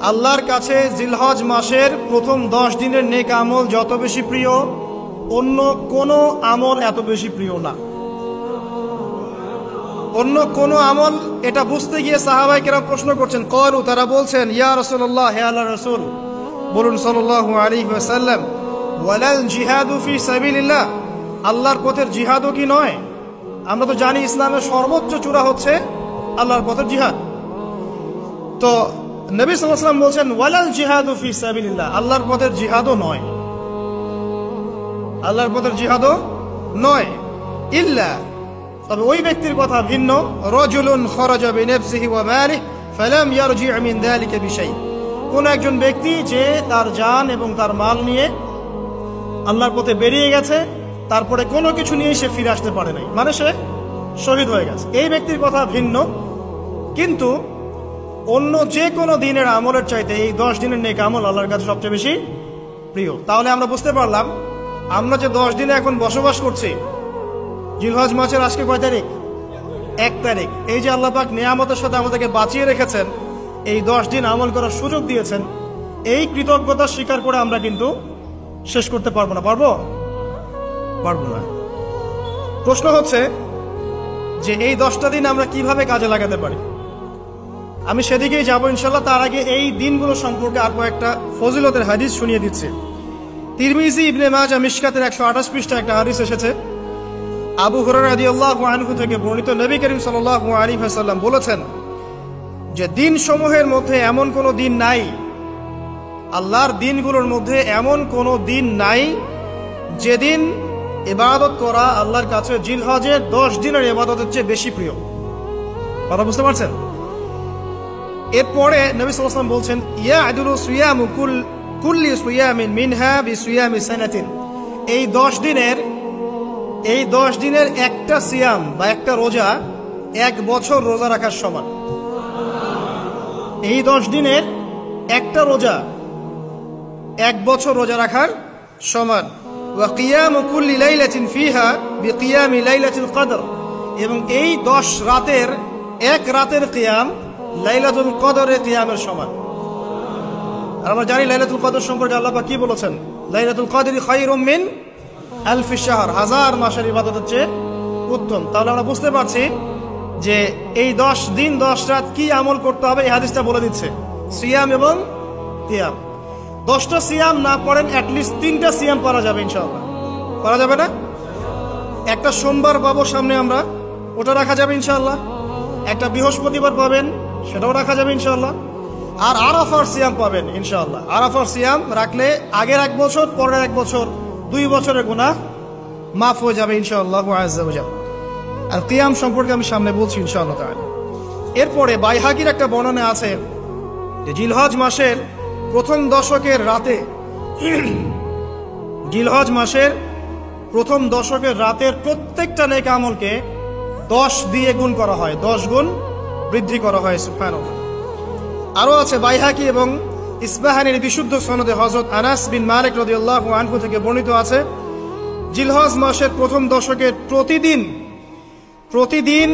আল্লাহর কাছে জিলহজ মাসের প্রথম 10 দিনের নেক আমল যত বেশি প্রিয়, অন্য কোনো আমল এত বেশি প্রিয় না। অন্য কোনো আমল, এটা বুঝতে গিয়ে সাহাবায়ে কেরাম প্রশ্ন করছেন, ক্বালু, তারা বলছেন, ইয়া রাসূলুল্লাহ, হে আল্লাহর রাসূল, বলুন সাল্লাল্লাহু আলাইহি ওয়াসাল্লাম, ওয়ালাল জিহাদু ফি সাবিলিল্লাহ, আল্লাহর পথের জিহাদও কি নয়? আমরা তো জানি ইসলামের সর্বোচ্চ চূড়া হচ্ছে আল্লাহর পথের জিহাদ। তো নবী সাল্লাল্লাহু আলাইহি ওয়াসাল্লাম বলছেন, ওয়ালাল জিহাদু ফি সাবিলিল্লাহ, আল্লাহর পথের জিহাদও নয়, আল্লাহর পথের জিহাদও নয়, ইল্লা, তবে ওই ব্যক্তির কথা ভিন্ন, রাজুলুন খারাজা বিনাফসিহি ওয়া মালিহি ফালাম ইয়ারজি' মিন যালিকা বিশাই, কোন একজন ব্যক্তি যে তার জান এবং তার মাল নিয়ে আল্লাহর পথে বেরিয়ে গেছে, তারপরে কোনো কিছু নিয়ে সে ফিরে আসতে পারে নাই, মানে সে শহীদ হয়ে গেছে, এই ব্যক্তির কথা ভিন্ন। কিন্তু অন্য যে কোনো দিনের আমলের চাইতে এই 10 দিনের নেক আমল আল্লাহর কাছে সবচেয়ে বেশি প্রিয়। তাহলে আমরা বুঝতে পারলাম, আমরা যে 10 দিনে এখন বসবাস করছি, জিলহজ মাসের আজকে কয় তারিখ? 1 তারিখ। এই যে আল্লাহ পাক নিয়ামতের সাথে আমাদেরকে বাঁচিয়ে রেখেছেন, এই 10 দিন আমল করার সুযোগ দিয়েছেন, এই কৃতজ্ঞতা স্বীকার করে আমরা কিন্তু শেষ করতে পারবো না। পারবো না। প্রশ্ন হচ্ছে যে এই 10টা দিন আমরা কিভাবে কাজে লাগাতে পারি। আমি সেদিকেই যাবো ইনশাল্লাহ। তার আগে এই দিনগুলো সম্পর্কে আর কয়েকটা ফজিলতের হাদিস শুনিয়ে দিচ্ছে। তিরমিজি, ইবনে মাজাহ, মিশকাতের 128 পৃষ্ঠা একটা হাদিস এসেছে। আবু হুরায়রা রাদিয়াল্লাহু আনহু থেকে বর্ণিত, নবী করিম সাল্লাল্লাহু আলাইহি ওয়াসাল্লাম বলেছেন যে দিন সমূহের মধ্যে এমন কোনো দিন নাই, আল্লাহর দিনগুলোর মধ্যে এমন কোনো দিন নাই যেদিন ইবাদত করা আল্লাহর কাছে জিলহজের 10 দিনের ইবাদতের চেয়ে বেশি প্রিয়। কথা বুঝতে পারছেন? এরপরে নবী সাল্লাল্লাহু আলাইহি ওয়াসাল্লাম বলছেন, ইয়াদুলু সিয়ামু কুল্লি সিয়ামিন মিনহা বিসিয়ামি সানাতিন, এই 10 দিনের একটা সিয়াম বা একটা রোজা 1 বছর রোজা রাখার সমান। এই 10 দিনের একটা রোজা 1 বছর রোজা রাখার সমান। ওয়া কিয়ামু কুল্লি লাইলাতিন ফিহা বিকিয়ামি লাইলাতুল কদর, এবং এই 10 রাতের এক রাতের কিয়াম লাইলাতুল কদরের কিয়ামের সমান। আর আমরা জানি লাইলাতুল কদর সম্পর্কে আল্লাহ পাক কি বলেছেন, লাইলাতুল কদরি খায়রুম মিন আলফি শাহর, 1000 মাসের ইবাদতের চেয়ে উত্তম। তাহলে আমরা বুঝতে পারছি যে এই 10 দিন 10 রাত কি আমল করতে হবে, এই হাদিসটা বলে দিচ্ছে, সিয়াম এবং কিয়াম। 10টা সিয়াম না পড়েন, অ্যাটলিস্ট 3টা সিয়াম পড়া যাবে ইনশাআল্লাহ। পড়া যাবে না? একটা সোমবার পাবো সামনে আমরা, ওটা রাখা যাবে ইনশাআল্লাহ। একটা বৃহস্পতিবার পাবেন, সেটাও রাখা যাবে ইনশাআল্লাহ। আর আরাফার সিয়াম পাবেন ইনশাআল্লাহ। আরাফার সিয়াম রাখলে আগের 1 বছর, পরের 1 বছর, 2 বছরের গুনাহ মাফ হয়ে যাবে ইনশাআল্লাহ আযজা ওয়া জাল্লা। আর কিয়াম সম্পর্কে আমি সামনে বলছি ইনশাআল্লাহ তাআলা। এরপরে বাইহাকির একটা বর্ণনা আছে যে জিলহজ মাসের প্রথম দশকের রাতে, জিলহজ মাসের প্রথম দশকের রাতের প্রত্যেকটা নেক আমলকে 10 দিয়ে গুণ করা হয়, 10 গুণ বৃদ্ধি করা হয়। সুবহানাল্লাহ। আরো আছে বাইহাকি এবং ইসবাহানির বিশুদ্ধ সনদে হযরত আনাস বিন মালিক রাদিয়াল্লাহু আনহু থেকে বর্ণিত আছে, জিলহজ মাসের প্রথম দশকের প্রতিদিন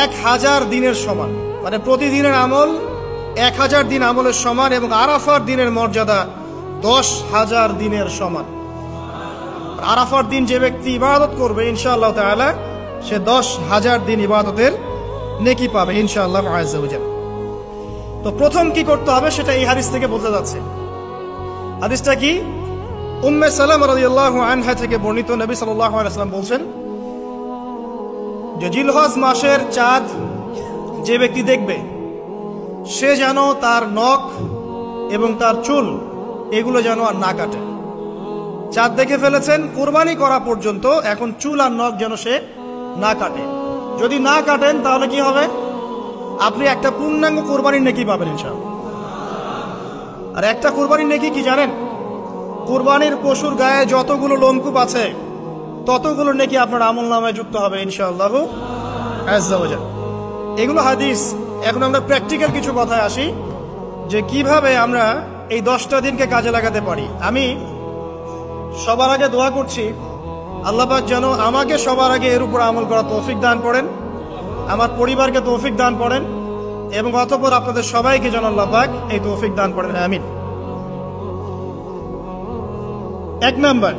1000 দিনের সমান, মানে প্রতিদিনের আমল 1000 দিন আমলের সমান, এবং আরাফার দিনের মর্যাদা 10,000 দিনের সমান। আরাফার দিন যে ব্যক্তি ইবাদত করবে ইনশাআল্লাহ তাআলা, সে 10,000 দিন ইবাদতের নেকি পাবে ইনশাআল্লাহ আযজা ওয়া জাল্লা। তো প্রথম কি করতে হবে সেটা এই হাদিস থেকে বলতে যাচ্ছে। হাদিসটা কি? উম্মে সালামা রাদিয়াল্লাহু আনহা থেকে বর্ণিত, নবী সাল্লাল্লাহু আলাইহি ওয়াসাল্লাম বলছেন যে জিলহজ মাসের চাঁদ যে ব্যক্তি দেখবে, সে যেন তার নখ এবং তার চুল এগুলো যেন আর না কাটে। চাঁদ দেখে ফেলেছেন, কুরবানি করা পর্যন্ত এখন চুল আর নখ যেন সে না কাটে। যদি না কাটেন তাহলে কি হবে? আপনি একটা পূর্ণাঙ্গ কুরবানির নেকি পাবেন ইনশাআল্লাহ। আর একটা কুরবানির নেকি কি জানেন? কুরবানির পশুর গায়ে যতগুলো লোমকূপ আছে ততগুলো নেকি আপনার আমলনামায় যুক্ত হবে ইনশাআল্লাহ আযজা ওয়া জাল্লা। এগুলো হাদিস। এখন আমরা প্র্যাকটিক্যাল কিছু কথায় আসি যে কিভাবে আমরা এই 10টা দিনকে কাজে লাগাতে পারি। আমি সবার আগে দোয়া করছি, আল্লাহ পাক যেন আমাকে সবার আগে এর উপর আমল করা তৌফিক দান করেন, আমার পরিবারকে তৌফিক দান করেন, এবং অতঃপর আপনাদের সবাইকে যেন আল্লাহ পাক এই তৌফিক দান করেন, আমিন। 1 নাম্বার,